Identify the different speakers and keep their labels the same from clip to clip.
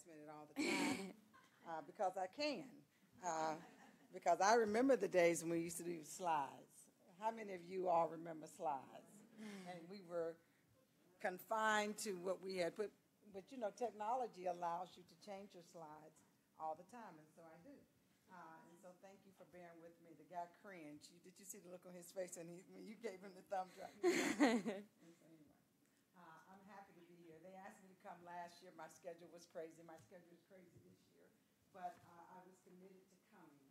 Speaker 1: advancement it all the time because I can. Because I remember the days when we used to do slides. How many of you all remember slides? And we were confined to what we had put. But, you know, technology allows you to change your slides all the time, and so I do. And so thank you for bearing with me. The guy cringed. Did you see the look on his face when you gave him the thumbs up? So anyway, I'm happy to be here. They asked me to come last year. My schedule was crazy. My schedule is crazy this year. But I was committed to coming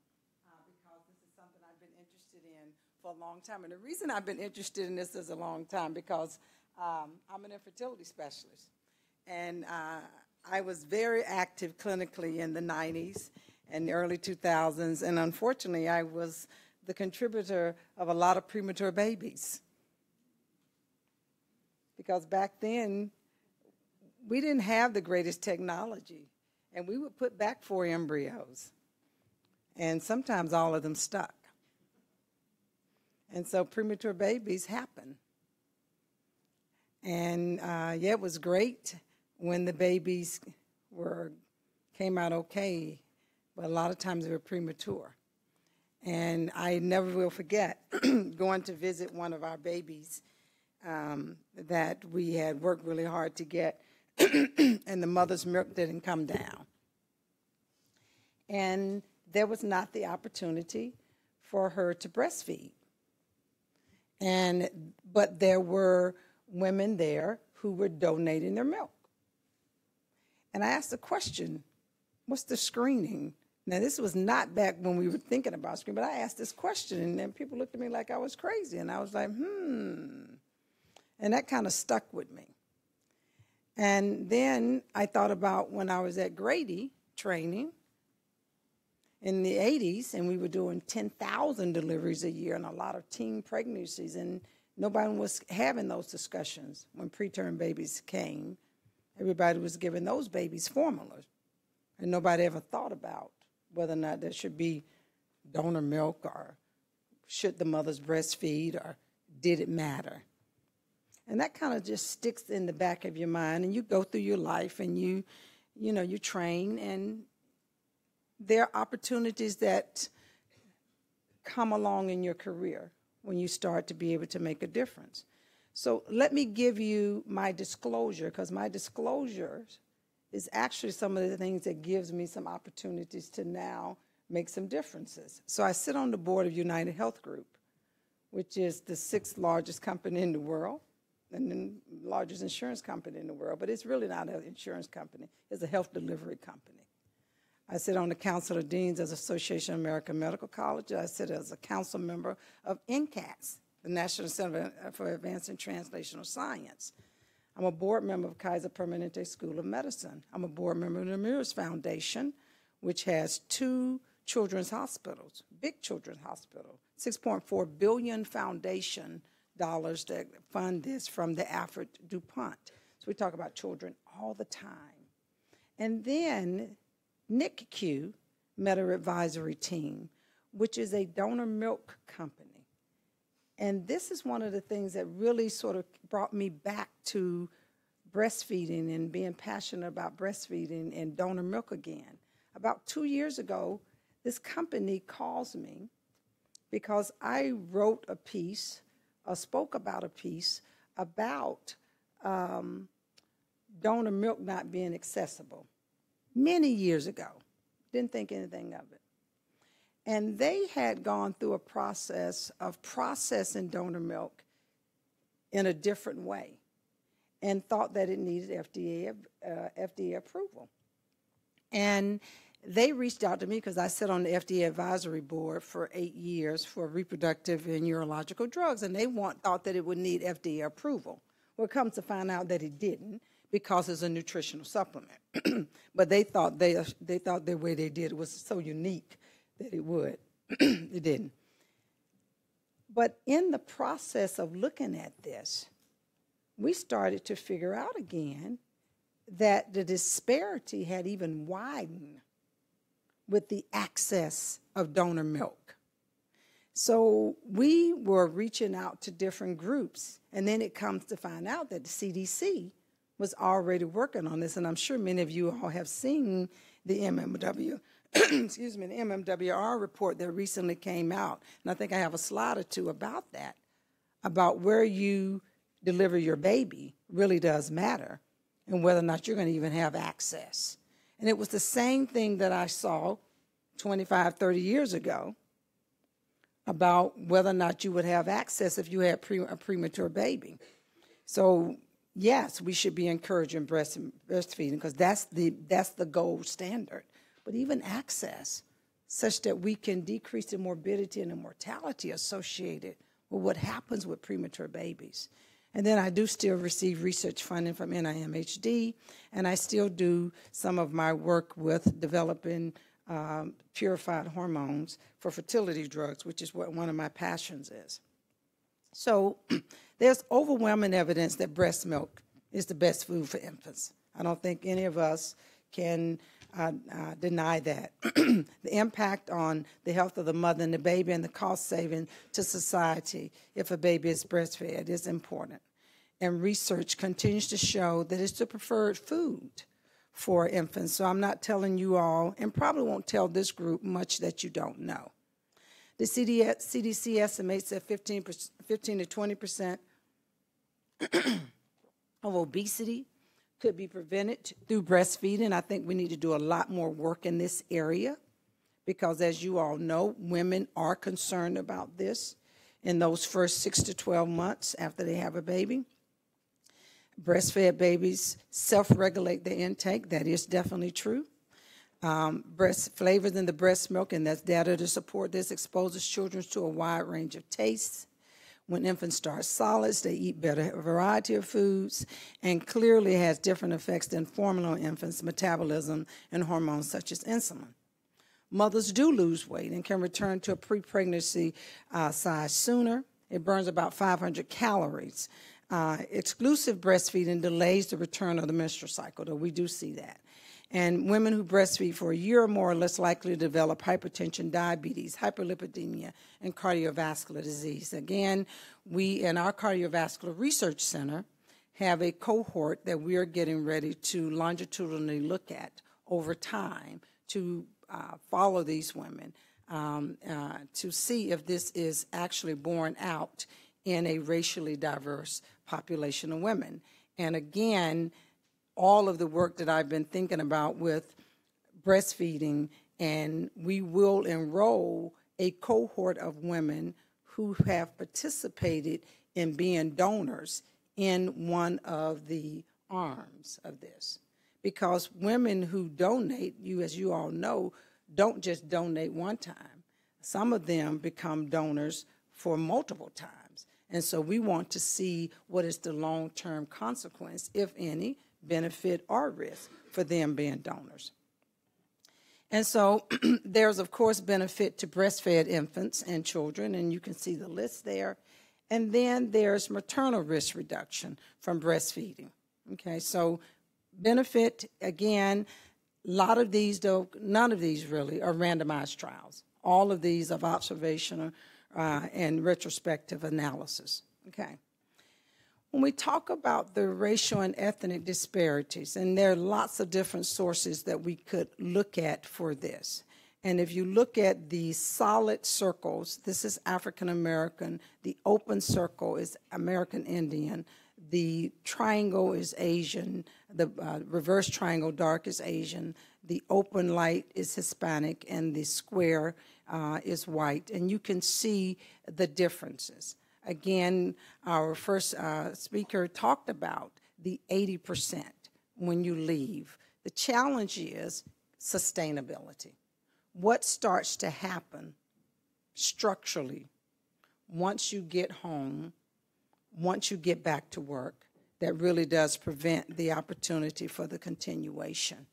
Speaker 1: because this is something I've been interested in for a long time. And the reason I've been interested in this is a long time because I'm an infertility specialist. And I was very active clinically in the 90s and the early 2000s. And unfortunately, I was the contributor of a lot of premature babies. Because back then, we didn't have the greatest technology. And we would put back 4 embryos. And sometimes all of them stuck. And so premature babies happen. And yeah, it was great when the babies came out okay, but a lot of times they were premature. And I never will forget going to visit one of our babies that we had worked really hard to get, and the mother's milk didn't come down. And there was not the opportunity for her to breastfeed. But there were women there who were donating their milk. And I asked the question, what's the screening? Now, this was not back when we were thinking about screening, but I asked this question, and then people looked at me like I was crazy. And I was like, And that kind of stuck with me. And then I thought about when I was at Grady training in the 80s, and we were doing 10,000 deliveries a year and a lot of teen pregnancies, and nobody was having those discussions when preterm babies came. Everybody was giving those babies formula, and nobody ever thought about whether or not there should be donor milk or should the mothers breastfeed or did it matter. And that kind of just sticks in the back of your mind, and you go through your life and you train, and there are opportunities that come along in your career when you start to be able to make a difference. So let me give you my disclosure, because my disclosure is actually some of the things that gives me some opportunities to now make some differences. So I sit on the board of United Health Group, which is the 6th largest company in the world and the largest insurance company in the world, but it's really not an insurance company. It's a health delivery company. I sit on the Council of Deans of the Association of American Medical Colleges. I sit as a council member of NCATS, the National Center for Advancing Translational Science. I'm a board member of Kaiser Permanente School of Medicine. I'm a board member of the Ramirez Foundation, which has 2 children's hospitals, big children's hospital, $6.4 billion foundation dollars that fund this from the Alfred DuPont. So we talk about children all the time. And then NICU, Meta Advisory Team, which is a donor milk company. And this is one of the things that really sort of brought me back to breastfeeding and being passionate about breastfeeding and donor milk again. About 2 years ago, this company calls me because I wrote a piece, spoke about a piece about donor milk not being accessible many years ago. Didn't think anything of it. And they had gone through a process of processing donor milk in a different way and thought that it needed FDA approval. And they reached out to me because I sit on the FDA advisory board for 8 years for reproductive and urological drugs, and they thought that it would need FDA approval. Well, it comes to find out that it didn't because it's a nutritional supplement. But they thought the way they did it was so unique that it would. It didn't. But in the process of looking at this, we started to figure out again that the disparity had even widened with the access of donor milk. So we were reaching out to different groups, and then it comes to find out that the CDC was already working on this, and I'm sure many of you all have seen the excuse me, the MMWR report that recently came out, and I think I have a slide or two about that, about where you deliver your baby really does matter, and whether or not you're going to even have access. And it was the same thing that I saw 25, 30 years ago about whether or not you would have access if you had a premature baby. So yes, we should be encouraging breastfeeding because that's the gold standard. But even access, such that we can decrease the morbidity and the mortality associated with what happens with premature babies. And then I do still receive research funding from NIMHD, and I still do some of my work with developing purified hormones for fertility drugs, which is what one of my passions is. So there's overwhelming evidence that breast milk is the best food for infants. I don't think any of us can deny that. The impact on the health of the mother and the baby and the cost saving to society if a baby is breastfed is important. And research continues to show that it's the preferred food for infants. So I'm not telling you all, and probably won't tell this group much that you don't know. The CDC estimates that 15 to 20% of obesity could be prevented through breastfeeding. I think we need to do a lot more work in this area because, as you all know, women are concerned about this in those first 6 to 12 months after they have a baby. Breastfed babies self-regulate their intake. That is definitely true. Breast flavors in the breast milk, and that's data to support this, exposes children to a wide range of tastes. When infants start solids, they eat better a variety of foods, and clearly has different effects than formula on infants' metabolism and hormones such as insulin. Mothers do lose weight and can return to a pre-pregnancy size sooner. It burns about 500 calories. Exclusive breastfeeding delays the return of the menstrual cycle, though we do see that. And women who breastfeed for a year or more are less likely to develop hypertension, diabetes, hyperlipidemia, and cardiovascular disease. Again, we in our cardiovascular research center have a cohort that we are getting ready to longitudinally look at over time to follow these women to see if this is actually borne out in a racially diverse population of women. And again, all of the work that I've been thinking about with breastfeeding, and we will enroll a cohort of women who have participated in being donors in one of the arms of this. Because women who donate, as you all know, don't just donate one time. Some of them become donors for multiple times. And so we want to see what is the long-term consequence, if any, benefit or risk for them being donors. And so there's, of course, benefit to breastfed infants and children, and you can see the list there. And then there's maternal risk reduction from breastfeeding. Okay, so benefit, again, a lot of these, though, none of these really are randomized trials. All of these of observational and retrospective analysis. Okay. When we talk about the racial and ethnic disparities, and there are lots of different sources that we could look at for this. And if you look at the solid circles, this is African American, the open circle is American Indian, the triangle is Asian, the reverse triangle dark is Asian, the open light is Hispanic, and the square is white. And you can see the differences. Again, our first speaker talked about the 80% when you leave. The challenge is sustainability. What starts to happen structurally once you get home, once you get back to work, that really does prevent the opportunity for the continuation.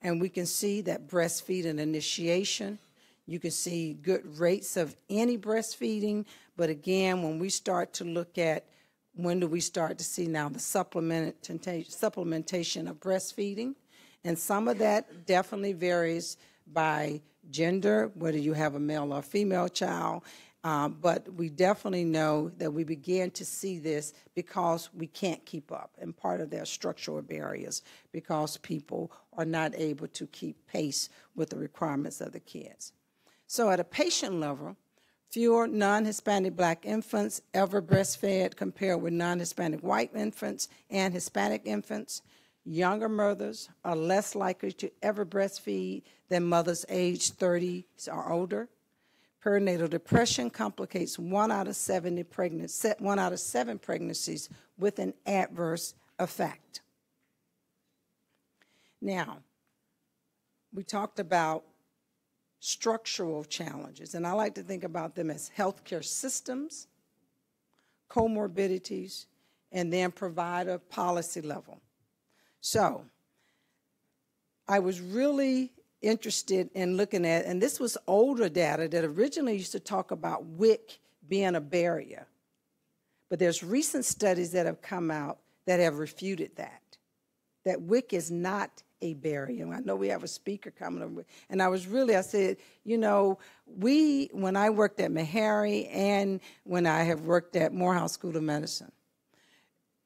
Speaker 1: And we can see that breastfeeding initiation, you can see good rates of any breastfeeding, but again, when we start to look at when do we start to see now the supplementation of breastfeeding, and some of that definitely varies by gender, whether you have a male or female child, But we definitely know that we began to see this because we can't keep up. And part of their structural barriers because people are not able to keep pace with the requirements of the kids. So at a patient level, fewer non-Hispanic Black infants ever breastfed compared with non-Hispanic white infants and Hispanic infants. Younger mothers are less likely to ever breastfeed than mothers aged 30 or older. Perinatal depression complicates 1 out of 7 pregnancies with an adverse effect. Now, we talked about structural challenges, and I like to think about them as healthcare systems, comorbidities, and then provider policy level. So I was really interested in looking at, and this was older data that originally used to talk about WIC being a barrier, but there's recent studies that have come out that have refuted that WIC is not a barrier. I know we have a speaker coming up, and I said, you know, when I worked at Meharry and when I have worked at Morehouse School of Medicine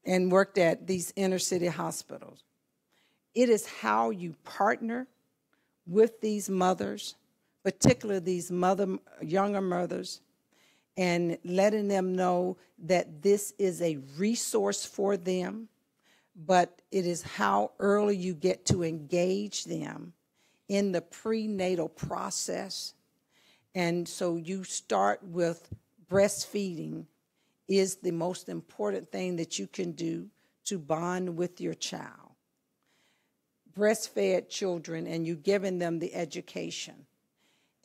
Speaker 1: and worked at these inner city hospitals, it is how you partner with these mothers, particularly these younger mothers, and letting them know that this is a resource for them, but it is how early you get to engage them in the prenatal process. And so you start with breastfeeding is the most important thing that you can do to bond with your child. Breastfed children, and you're giving them the education.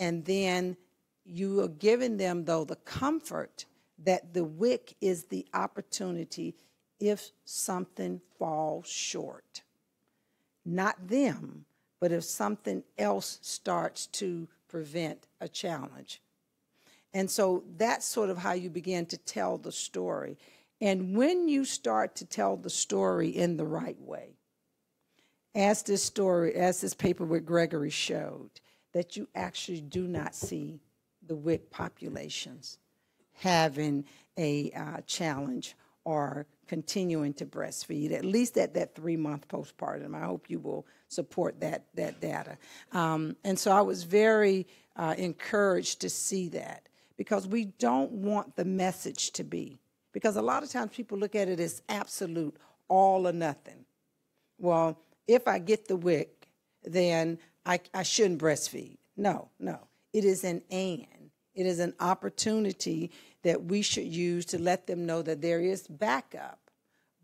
Speaker 1: And then you are giving them, though, the comfort that the WIC is the opportunity if something falls short. Not them, but if something else starts to prevent a challenge. And so that's sort of how you begin to tell the story. And when you start to tell the story in the right way, as this paper with Gregory showed, that you actually do not see the WIC populations having a challenge or continuing to breastfeed, at least at that 3-month postpartum. I hope you will support that data. And so I was very encouraged to see that, because we don't want the message to be, because a lot of times people look at it as absolute, all or nothing. Well, if I get the WIC, then I shouldn't breastfeed. No. It is an and. It is an opportunity that we should use to let them know that there is backup.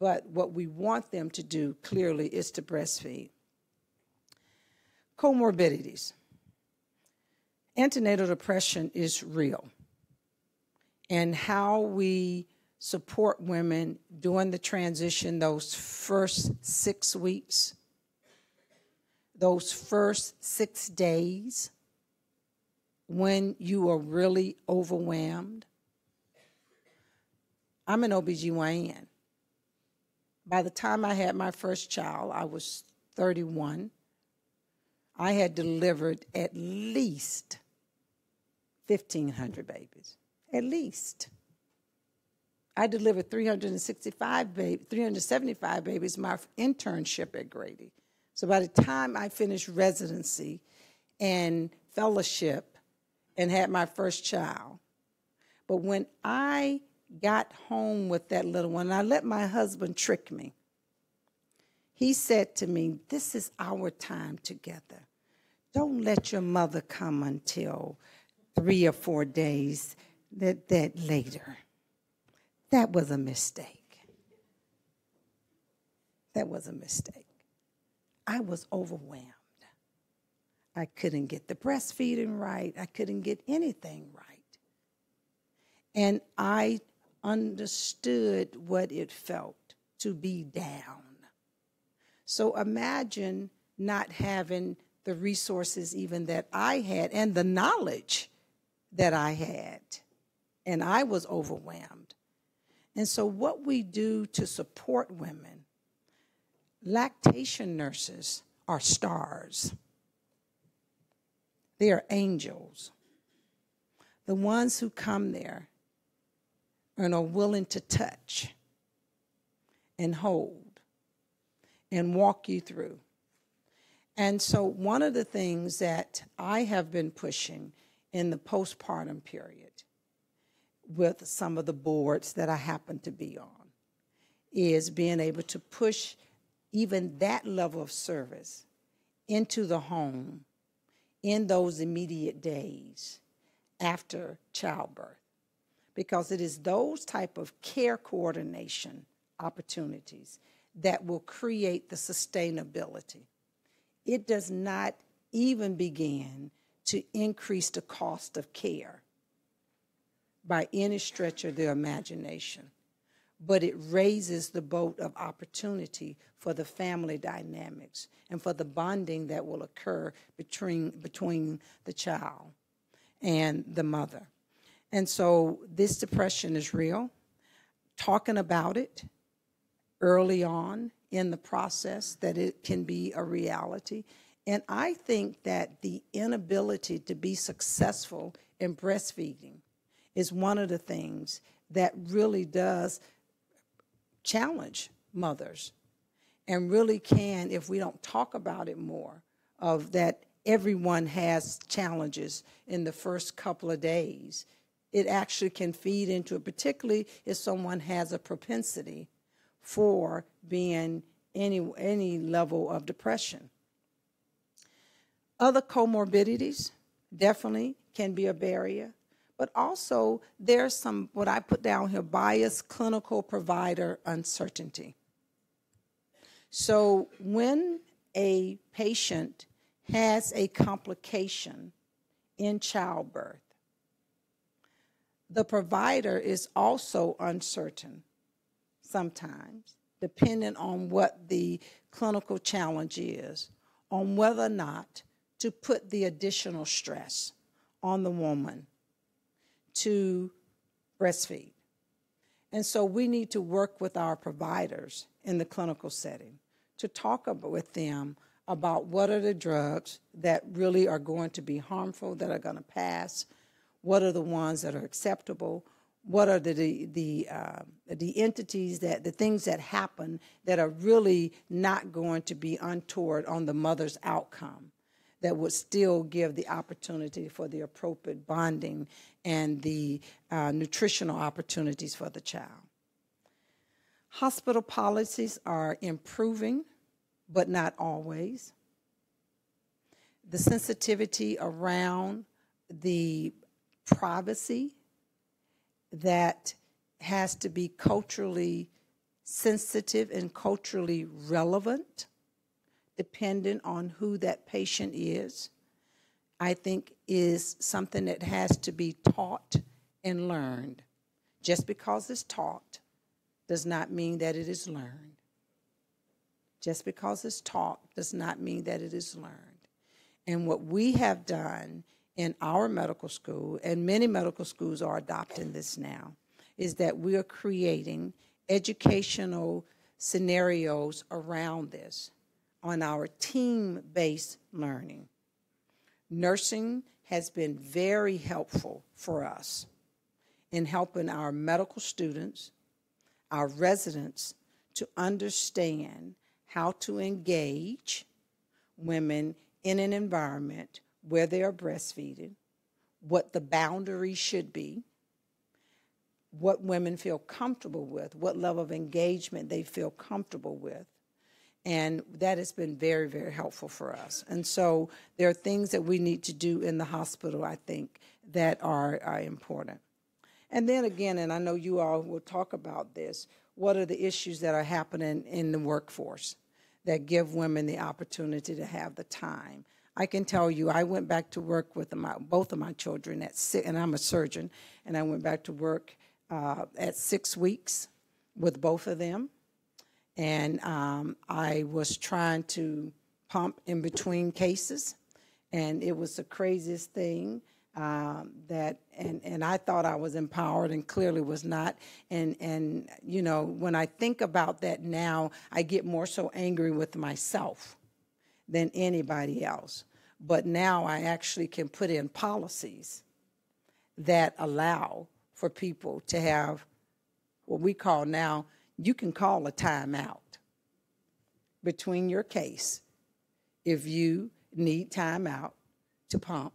Speaker 1: But what we want them to do, clearly, is to breastfeed. Comorbidities. Antenatal depression is real. And how we support women during the transition, those first 6 weeks, those first 6 days, when you are really overwhelmed. I'm an OBGYN. By the time I had my first child, I was 31. I had delivered at least 1,500 babies, at least. I delivered 375 375 babies my internship at Grady. So by the time I finished residency and fellowship and had my first child, but when I got home with that little one, I let my husband trick me. He said to me, "This is our time together. Don't let your mother come until 3 or 4 days that later." That was a mistake. That was a mistake. I was overwhelmed. I couldn't get the breastfeeding right. I couldn't get anything right. And I understood what it felt to be down. So imagine not having the resources even that I had and the knowledge that I had. And I was overwhelmed. And so what we do to support women, lactation nurses are stars. They are angels. the ones who come there and are willing to touch and hold and walk you through. And so one of the things that I have been pushing in the postpartum period with some of the boards that I happen to be on is being able to push even that level of service into the home in those immediate days after childbirth, because it is those type of care coordination opportunities that will create the sustainability. It does not even begin to increase the cost of care by any stretch of the imagination, but it raises the boat of opportunity for the family dynamics and for the bonding that will occur between the child and the mother. And so this depression is real. Talking about it early on in the process, that it can be a reality. And I think that the inability to be successful in breastfeeding is one of the things that really does challenge mothers, and really can, if we don't talk about it more, of that everyone has challenges in the first couple of days. It actually can feed into it, particularly if someone has a propensity for being any level of depression. Other comorbidities definitely can be a barrier, but also there's some, what I put down here, biased clinical provider uncertainty. So when a patient has a complication in childbirth, the provider is also uncertain sometimes, depending on what the clinical challenge is, on whether or not to put the additional stress on the woman to breastfeed. And so we need to work with our providers in the clinical setting to talk with them about what are the drugs that really are going to be harmful, that are going to pass, what are the ones that are acceptable, what are the entities, that the things that happen that are really not going to be untoward on the mother's outcome, that would still give the opportunity for the appropriate bonding and the nutritional opportunities for the child. Hospital policies are improving, but not always. The sensitivity around the privacy that has to be culturally sensitive and culturally relevant, dependent on who that patient is, I think is something that has to be taught and learned. Just because it's taught does not mean that it is learned. Just because it's taught does not mean that it is learned. And what we have done in our medical school, and many medical schools are adopting this now, is that we are creating educational scenarios around this on our team-based learning. Nursing has been very helpful for us in helping our medical students, our residents, to understand how to engage women in an environment where they are breastfeeding, what the boundaries should be, what women feel comfortable with, what level of engagement they feel comfortable with. And that has been very, very helpful for us. And so there are things that we need to do in the hospital, I think, that are important. And then again, and I know you all will talk about this, what are the issues that are happening in the workforce that give women the opportunity to have the time? I can tell you, I went back to work with both of my children at 6, and I'm a surgeon, and I went back to work at 6 weeks with both of them. And I was trying to pump in between cases, and it was the craziest thing and I thought I was empowered and clearly was not. And you know, when I think about that now, I get more so angry with myself than anybody else. But now I actually can put in policies that allow for people to have what we call now, you can call a timeout between your case if you need timeout to pump,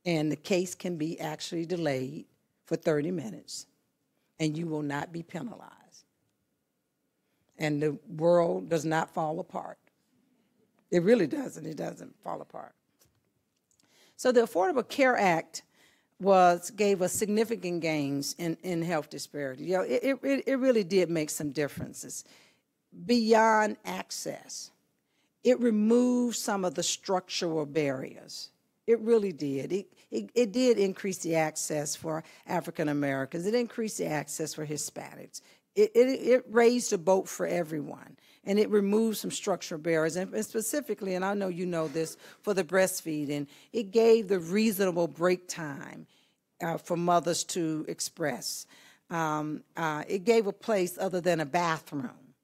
Speaker 1: and the case can be actually delayed for 30 minutes, and you will not be penalized. And the world does not fall apart. It really doesn't. It doesn't fall apart. So the Affordable Care Act gave us significant gains in health disparity. You know, it really did make some differences. Beyond access, it removed some of the structural barriers. It really did. It did increase the access for African Americans. It increased the access for Hispanics. It raised the boat for everyone, and it removed some structural barriers, and specifically, and I know you know this, for the breastfeeding, it gave the reasonable break time for mothers to express. It gave a place other than a bathroom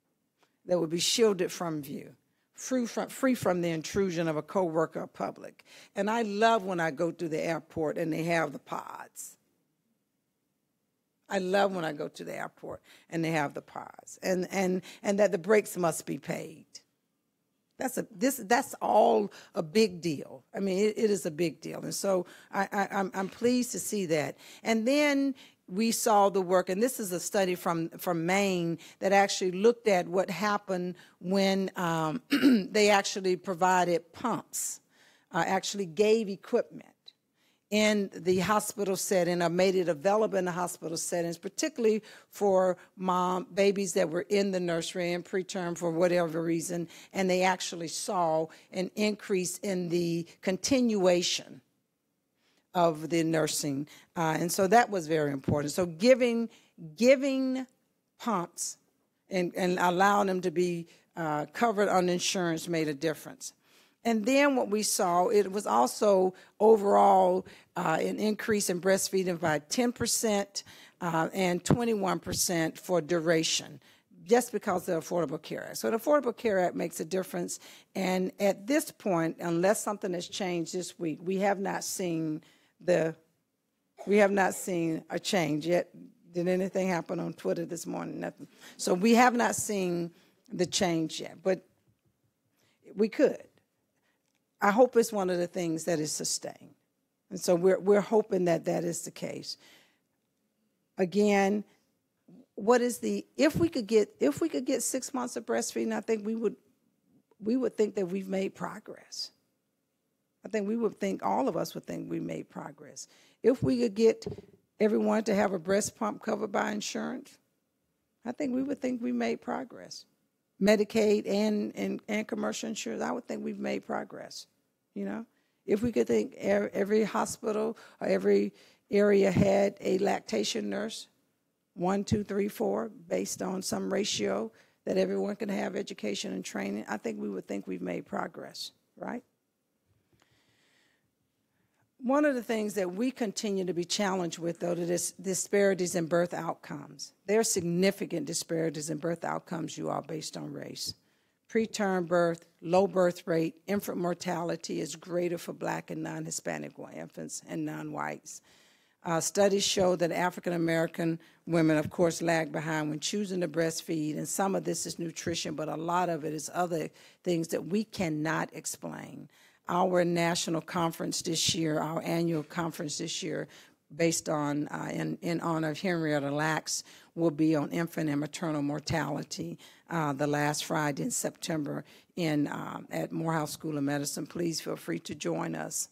Speaker 1: that would be shielded from view, free from the intrusion of a coworker or public. And I love when I go to the airport and they have the pods. I love when I go to the airport and they have the pods, and that the breaks must be paid. That's all a big deal. I mean, it is a big deal, and so I'm pleased to see that. And then we saw the work, and this is a study from Maine that actually looked at what happened when they actually provided pumps, actually gave equipment in the hospital setting, or made it available in the hospital settings, particularly for babies that were in the nursery and preterm for whatever reason, and they actually saw an increase in the continuation of the nursing, and so that was very important. So giving pumps and allowing them to be covered on insurance made a difference. And then what we saw, it was also overall an increase in breastfeeding by 10% and 21% for duration, just because of the Affordable Care Act. So the Affordable Care Act makes a difference. And at this point, unless something has changed this week, we have not seen a change yet. Did anything happen on Twitter this morning? Nothing. So we have not seen the change yet, but we could. I hope it's one of the things that is sustained. And so we're hoping that that is the case. Again, if we could get 6 months of breastfeeding, I think we would think that we've made progress. I think all of us would think we made progress. If we could get everyone to have a breast pump covered by insurance, I think we would think we made progress. Medicaid and commercial insurance, I would think we've made progress. You know, if we could think every hospital or every area had a lactation nurse, 1, 2, 3, 4, based on some ratio that everyone can have education and training, I think we would think we've made progress, right? One of the things that we continue to be challenged with, though, is disparities in birth outcomes. There are significant disparities in birth outcomes, you all, based on race. Preterm birth, low birth rate, infant mortality is greater for Black and non-Hispanic infants and non-whites. Studies show that African American women, of course, lag behind when choosing to breastfeed, and some of this is nutrition, but a lot of it is other things that we cannot explain. Our national conference this year, our annual conference this year, based on, in honor of Henrietta Lacks, will be on infant and maternal mortality the last Friday in September at Morehouse School of Medicine. Please feel free to join us.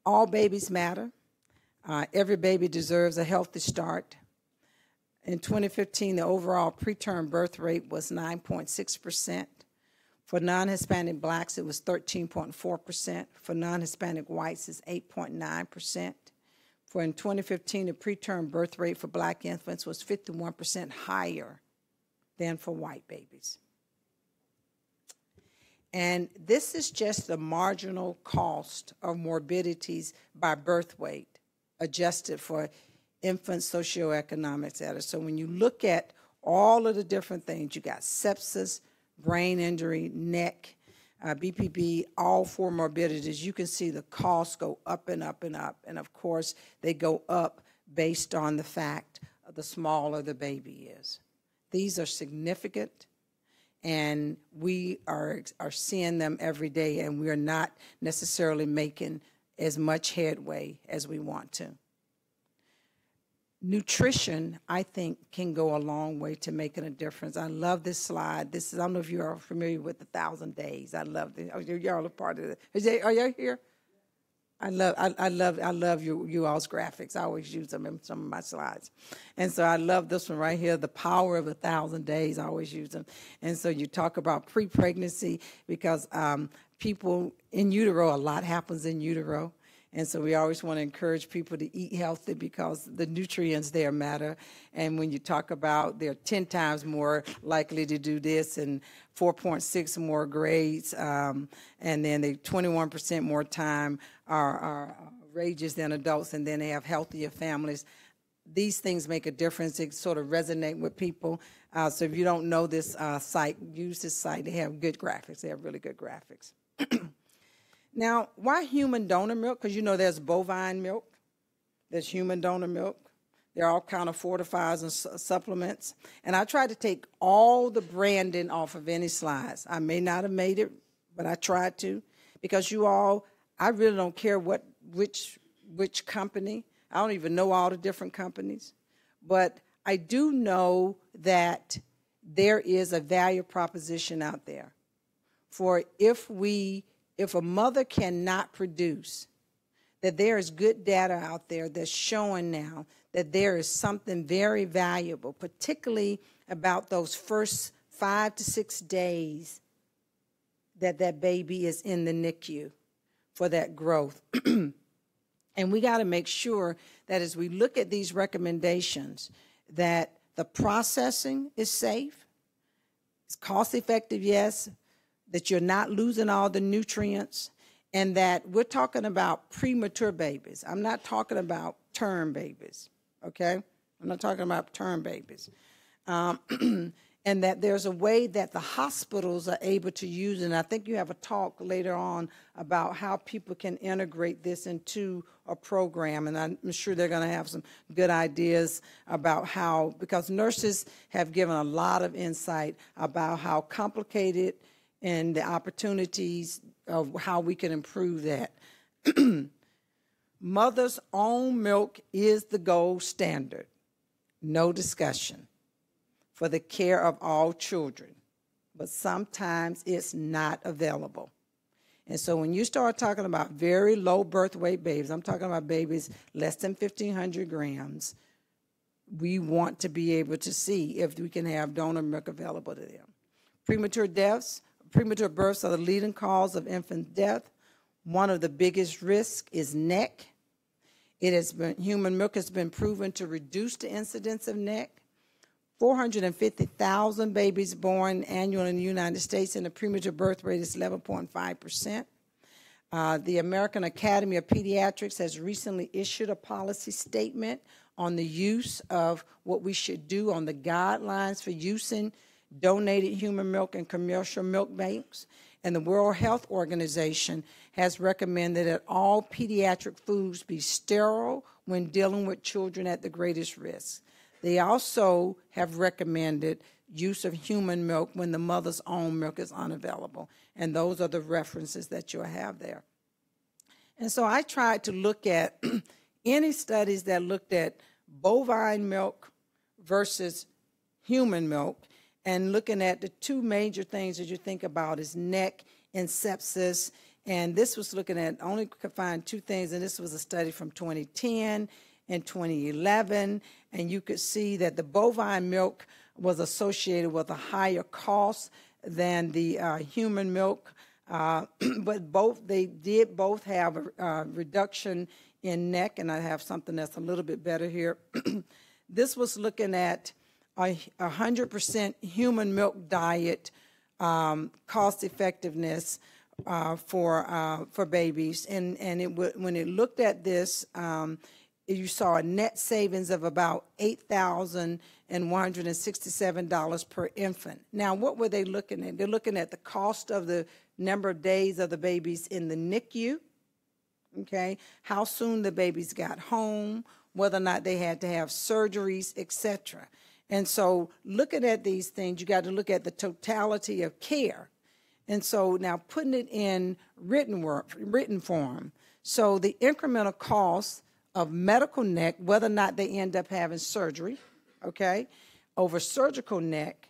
Speaker 1: All babies matter. Every baby deserves a healthy start. In 2015, the overall preterm birth rate was 9.6%. For non-Hispanic Blacks, it was 13.4%. For non-Hispanic whites, it's 8.9%. For in 2015, the preterm birth rate for Black infants was 51% higher than for white babies. And this is just the marginal cost of morbidities by birth weight, adjusted for infant socioeconomic status. So when you look at all of the different things, you got sepsis, brain injury, neck, BPB, all four morbidities, you can see the costs go up and up and up. And of course, they go up based on the fact of the smaller the baby is. These are significant, and we are seeing them every day, and we are not necessarily making as much headway as we want to. Nutrition, I think, can go a long way to making a difference. I love this slide. This is, I don't know if you are familiar with 1,000 days. I love this. Oh, y'all are part of it. Are y'all here? I love you all's graphics. I always use them in some of my slides. And so I love this one right here, the power of 1,000 days. I always use them. And so you talk about pre-pregnancy, because people in utero, a lot happens in utero. And so we always want to encourage people to eat healthy, because the nutrients there matter. And when you talk about, they're 10 times more likely to do this, and 4.6 more grades, and then they 21% more time are rages than adults, and then they have healthier families. These things make a difference. They sort of resonate with people. So if you don't know this site, use this site. They have good graphics. They have really good graphics. Now, why human donor milk? Because, you know, there's bovine milk, there's human donor milk. There are all kind of fortifiers and supplements. And I tried to take all the branding off of any slides. I may not have made it, but I tried to, because you all, I really don't care which company. I don't even know all the different companies. But I do know that there is a value proposition out there for if a mother cannot produce, that there is good data out there that's showing now that there is something very valuable, particularly about those first 5 to 6 days that baby is in the NICU for that growth. And we got to make sure that as we look at these recommendations, that the processing is safe, it's cost effective, yes, that you're not losing all the nutrients, and that we're talking about premature babies. I'm not talking about term babies, okay? I'm not talking about term babies. And that there's a way that the hospitals are able to use, and I think you have a talk later on about how people can integrate this into a program, and I'm sure they're going to have some good ideas about how, because nurses have given a lot of insight about how complicated and the opportunities of how we can improve that. Mother's own milk is the gold standard, no discussion, for the care of all children, but sometimes it's not available. And so when you start talking about very low birth weight babies, I'm talking about babies less than 1,500 grams, we want to be able to see if we can have donor milk available to them. Premature births are the leading cause of infant death. One of the biggest risks is NEC. Human milk has been proven to reduce the incidence of NEC. 450,000 babies born annually in the United States, and the premature birth rate is 11.5%. The American Academy of Pediatrics has recently issued a policy statement on the use of what we should do on the guidelines for using donated human milk and commercial milk banks. And the World Health Organization has recommended that all pediatric foods be sterile when dealing with children at the greatest risk. They also have recommended use of human milk when the mother's own milk is unavailable. And those are the references that you'll have there. And so I tried to look at any studies that looked at bovine milk versus human milk, and looking at the two major things that you think about is NEC and sepsis. And this was looking at, only could find two things, and this was a study from 2010 and 2011. And you could see that the bovine milk was associated with a higher cost than the human milk. But they did both have a reduction in NEC, and I have something that's a little bit better here. This was looking at a 100% human milk diet cost effectiveness for babies, and when it looked at this, you saw a net savings of about $8,167 per infant. Now, what were they looking at? They're looking at the cost of the number of days of the babies in the NICU, okay, how soon the babies got home, whether or not they had to have surgeries, etc. And so looking at these things, you got to look at the totality of care. And so now putting it in written form. So the incremental cost of medical neck, whether or not they end up having surgery, okay, over surgical neck,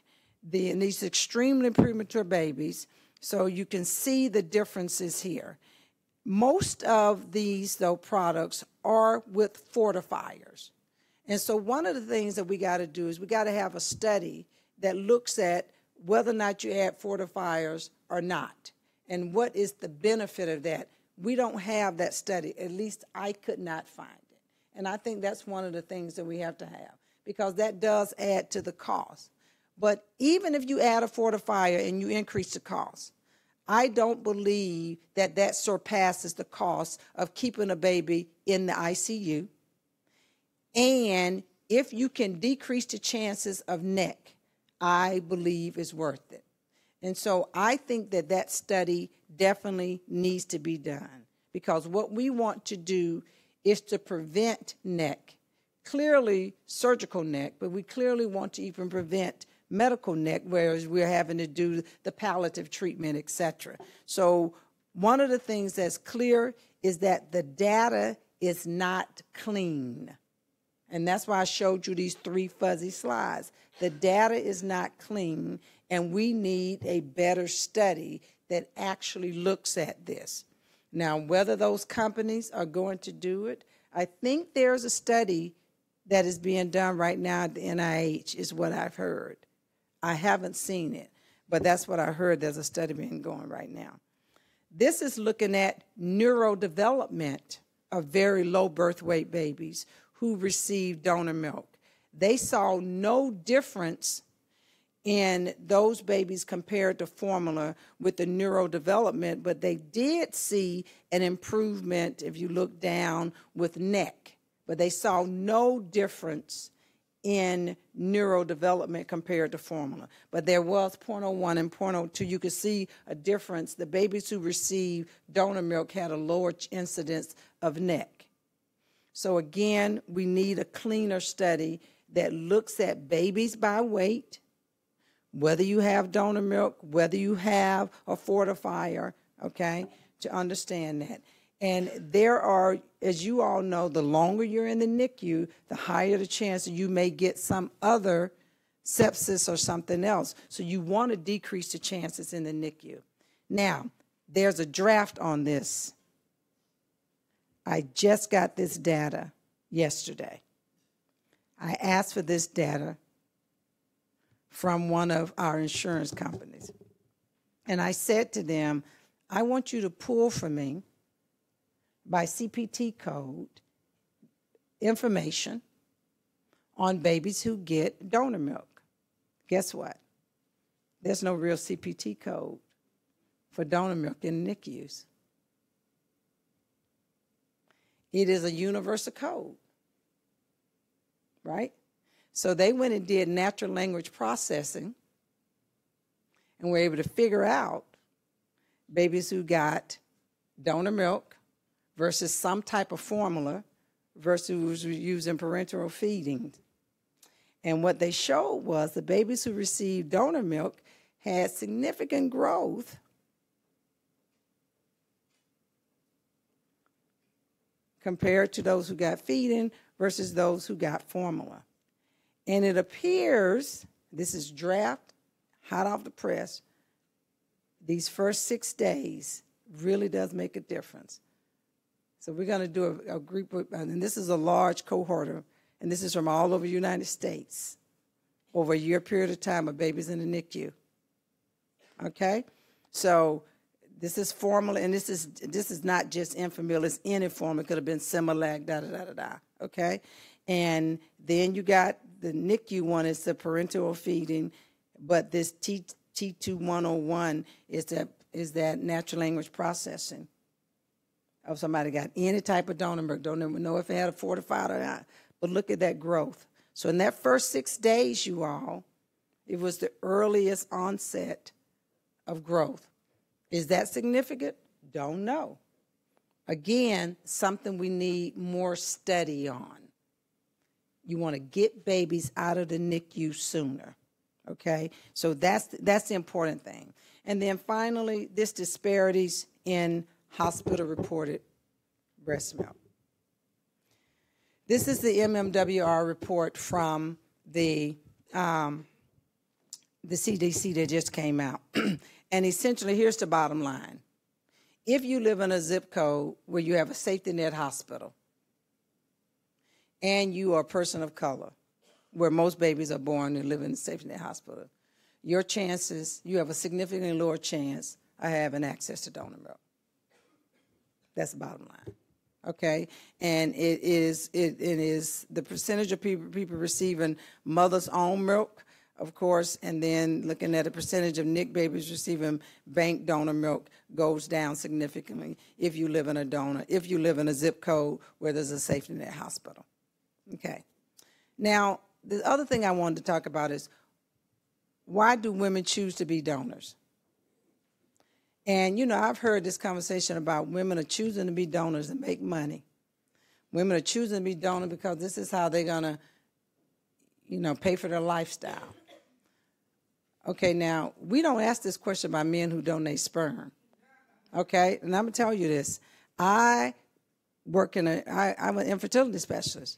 Speaker 1: in these extremely premature babies, so you can see the differences here. Most of these, though, products are with fortifiers. And so one of the things that we got to do is we got to have a study that looks at whether or not you add fortifiers or not, and what is the benefit of that. We don't have that study. At least I could not find it. And I think that's one of the things that we have to have, because that does add to the cost. But even if you add a fortifier and you increase the cost, I don't believe that that surpasses the cost of keeping a baby in the ICU. And if you can decrease the chances of neck, I believe is worth it. And so I think that that study definitely needs to be done, because what we want to do is to prevent neck, clearly surgical neck, but we clearly want to even prevent medical neck, whereas we're having to do the palliative treatment, et cetera. So one of the things that's clear is that the data is not clean. And that's why I showed you these 3 fuzzy slides. The data is not clean, and we need a better study that actually looks at this. Now, whether those companies are going to do it, I think there's a study that is being done right now at the NIH, is what I've heard. I haven't seen it, but that's what I heard. There's a study being going right now. This is looking at neurodevelopment of very low birth weight babies who received donor milk. They saw no difference in those babies compared to formula with the neurodevelopment, but they did see an improvement, if you look down, with neck. But they saw no difference in neurodevelopment compared to formula. But there was 0.01 and 0.02. You could see a difference. The babies who received donor milk had a lower incidence of neck. So again, we need a cleaner study that looks at babies by weight, whether you have donor milk, whether you have a fortifier, okay, to understand that. And there are, as you all know, the longer you're in the NICU, the higher the chance that you may get some other sepsis or something else. So you want to decrease the chances in the NICU. Now, there's a draft on this. I just got this data yesterday. I asked for this data from one of our insurance companies. And I said to them, I want you to pull for me by CPT code information on babies who get donor milk. Guess what? There's no real CPT code for donor milk in NICUs. It is a universal code, right? So they went and did natural language processing and were able to figure out babies who got donor milk versus some type of formula versus using parenteral feeding. And what they showed was the babies who received donor milk had significant growth compared to those who got feeding versus those who got formula. And it appears, this is draft, hot off the press, these first 6 days really does make a difference. So we're going to do a group, and this is a large cohort, and this is from all over the United States, over a year period of time of babies in the NICU. Okay? So this is formula, and this is not just Enfamil, it's any formula. It could have been Similac, da-da-da-da-da, okay? And then you got the NICU one, is the parenteral feeding, but this T2101 is that natural language processing. of somebody got any type of donor milk. Don't even know if it had a fortified or not. But look at that growth. So in that first 6 days, you all, it was the earliest onset of growth. Is that significant? Don't know. Again, something we need more study on. You want to get babies out of the NICU sooner, okay? So that's the important thing. And then finally, this disparities in hospital-reported breast milk. This is the MMWR report from the CDC that just came out. And essentially, here's the bottom line. If you live in a zip code where you have a safety net hospital and you are a person of color, where most babies are born and live in a safety net hospital, your chances, you have a significantly lower chance of having access to donor milk. That's the bottom line. Okay, and it is the percentage of people receiving mother's own milk, of course, and then looking at the percentage of NIC babies receiving bank donor milk goes down significantly if you live in a zip code where there's a safety net hospital. Okay. Now, the other thing I wanted to talk about is, why do women choose to be donors? And, you know, I've heard this conversation about women are choosing to be donors and make money. Women are choosing to be donors because this is how they're going to, you know, pay for their lifestyle. Okay, now, we don't ask this question about men who donate sperm. Okay, and I'm going to tell you this. I'm an infertility specialist.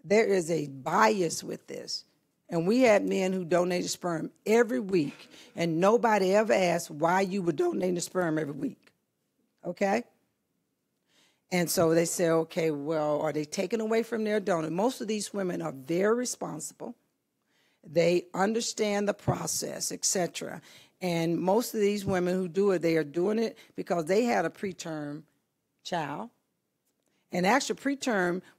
Speaker 1: There is a bias with this. And we had men who donated sperm every week, and nobody ever asked why you were donating the sperm every week, okay? And so they say, okay, well, are they taken away from their donor? Most of these women are very responsible. They understand the process, et cetera. And most of these women who do it, they are doing it because they had a preterm child. And actually,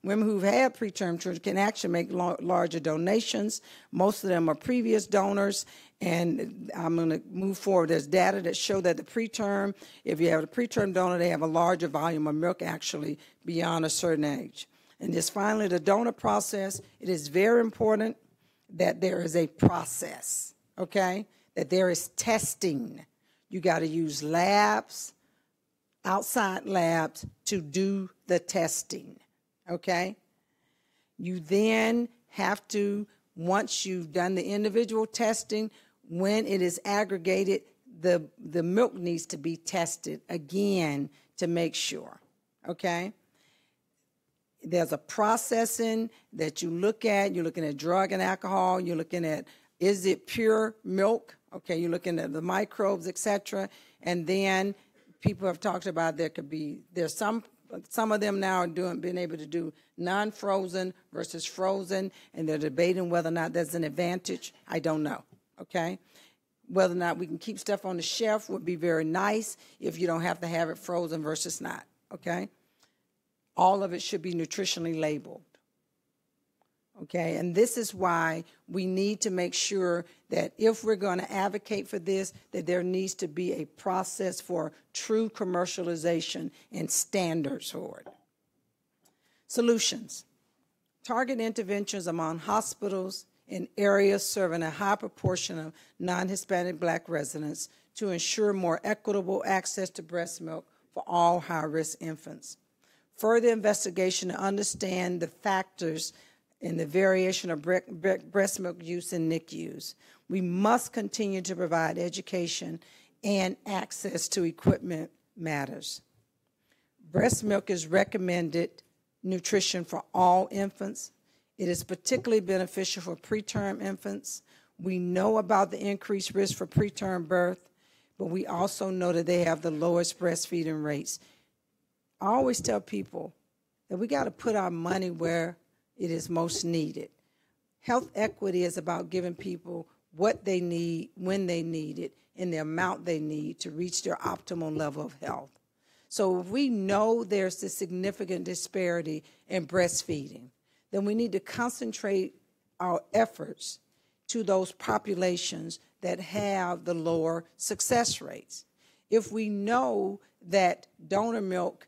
Speaker 1: women who've had preterm children can actually make larger donations. Most of them are previous donors, and I'm going to move forward. There's data that show that if you have a preterm donor, they have a larger volume of milk actually beyond a certain age. And just finally, the donor process, it is very important that there is a process, okay, that there is testing. You got to use labs, outside labs, to do the testing, okay? You then have to, once you've done the individual testing, when it is aggregated, the milk needs to be tested again to make sure, okay? There's a processing that you look at. You're looking at drug and alcohol. You're looking at, is it pure milk? Okay, you're looking at the microbes, et cetera. And then people have talked about there's some of them now are being able to do non-frozen versus frozen, and they're debating whether or not that's an advantage. I don't know, okay? Whether or not we can keep stuff on the shelf would be very nice if you don't have to have it frozen versus not, okay? All of it should be nutritionally labeled, okay? And this is why we need to make sure that if we're going to advocate for this, that there needs to be a process for true commercialization and standards for it. Solutions. Target interventions among hospitals in areas serving a high proportion of non-Hispanic Black residents to ensure more equitable access to breast milk for all high-risk infants. Further investigation to understand the factors in the variation of breast milk use in NICUs. We must continue to provide education and access to equipment matters. Breast milk is recommended nutrition for all infants. It is particularly beneficial for preterm infants. We know about the increased risk for preterm birth, but we also know that they have the lowest breastfeeding rates. I always tell people that we got to put our money where it is most needed. Health equity is about giving people what they need, when they need it, and the amount they need to reach their optimal level of health. So if we know there's a significant disparity in breastfeeding, then we need to concentrate our efforts to those populations that have the lower success rates. If we know that donor milk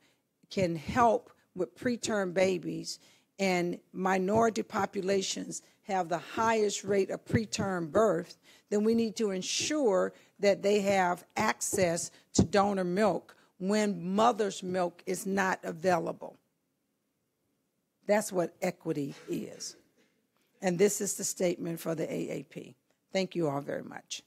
Speaker 1: can help with preterm babies, and minority populations have the highest rate of preterm birth, then we need to ensure that they have access to donor milk when mother's milk is not available. That's what equity is. And this is the statement for the AAP. Thank you all very much.